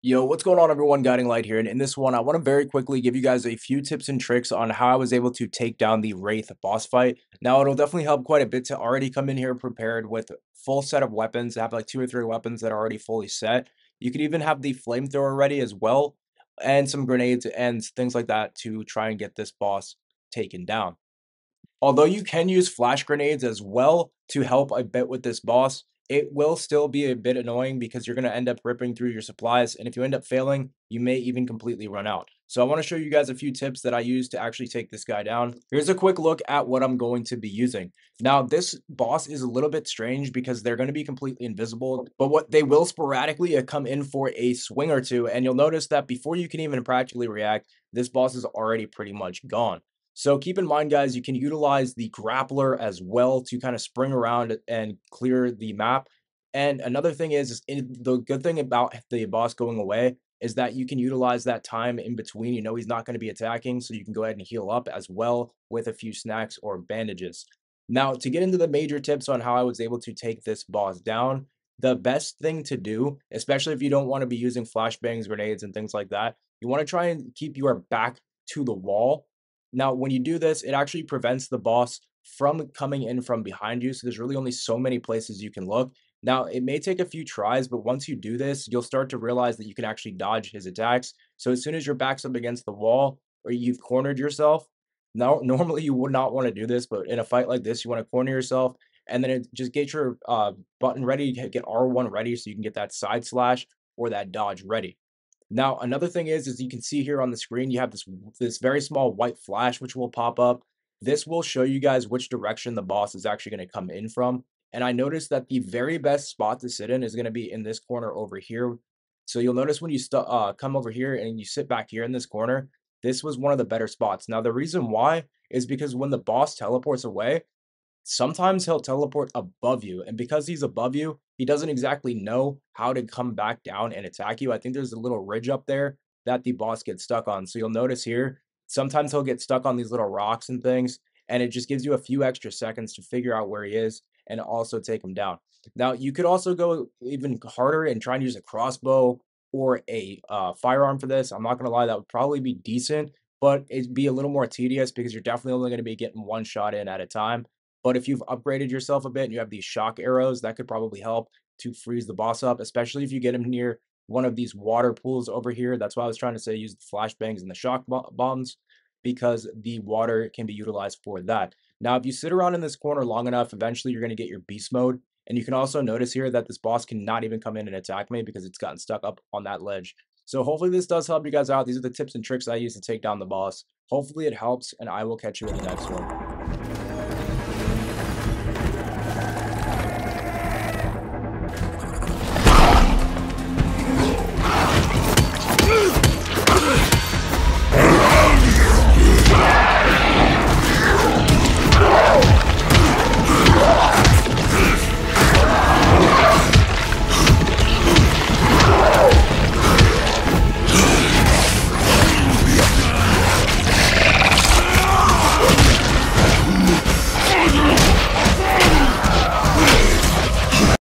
Yo, what's going on everyone? Guiding Light here, and in this one, I want to very quickly give you guys a few tips and tricks on how I was able to take down the Wraith boss fight. Now, it'll definitely help quite a bit to already come in here prepared with full set of weapons, have like 2 or 3 weapons that are already fully set. You could even have the flamethrower ready as well, and some grenades and things like that to try and get this boss taken down. Although you can use flash grenades as well to help a bit with this boss, it will still be a bit annoying because you're going to end up ripping through your supplies, and if you end up failing, you may even completely run out. So I want to show you guys a few tips that I use to actually take this guy down. Here's a quick look at what I'm going to be using. Now, this boss is a little bit strange because they're going to be completely invisible, but what they will sporadically come in for a swing or two, and you'll notice that before you can even practically react, this boss is already pretty much gone. So keep in mind, guys, you can utilize the grappler as well to kind of spring around and clear the map. And another thing the good thing about the boss going away is that you can utilize that time in between. You know he's not going to be attacking, so you can go ahead and heal up as well with a few snacks or bandages. Now, to get into the major tips on how I was able to take this boss down, the best thing to do, especially if you don't want to be using flashbangs, grenades, and things like that, you want to try and keep your back to the wall. Now, when you do this, it actually prevents the boss from coming in from behind you. So there's really only so many places you can look. Now, it may take a few tries, but once you do this, you'll start to realize that you can actually dodge his attacks. So as soon as your back's up against the wall or you've cornered yourself, now normally you would not want to do this, but in a fight like this, you want to corner yourself and then just get your button ready, get R1 ready so you can get that side slash or that dodge ready. Now, another thing is you can see here on the screen, you have this very small white flash which will pop up. This will show you guys which direction the boss is actually going to come in from. And I noticed that the very best spot to sit in is going to be in this corner over here. So you'll notice when you come over here and you sit back here in this corner, this was one of the better spots. Now, the reason why is because when the boss teleports away, sometimes he'll teleport above you, and because he's above you, he doesn't exactly know how to come back down and attack you. I think there's a little ridge up there that the boss gets stuck on. So you'll notice here, sometimes he'll get stuck on these little rocks and things, and it just gives you a few extra seconds to figure out where he is and also take him down. Now, you could also go even harder and try and use a crossbow or a firearm for this. I'm not going to lie, that would probably be decent, but it'd be a little more tedious because you're definitely only going to be getting one shot in at a time. But if you've upgraded yourself a bit and you have these shock arrows, that could probably help to freeze the boss up, especially if you get him near one of these water pools over here. That's why I was trying to say use the flashbangs and the bombs because the water can be utilized for that. Now, if you sit around in this corner long enough, eventually you're going to get your beast mode. And you can also notice here that this boss cannot even come in and attack me because it's gotten stuck up on that ledge. So hopefully this does help you guys out. These are the tips and tricks I use to take down the boss. Hopefully it helps, and I will catch you in the next one.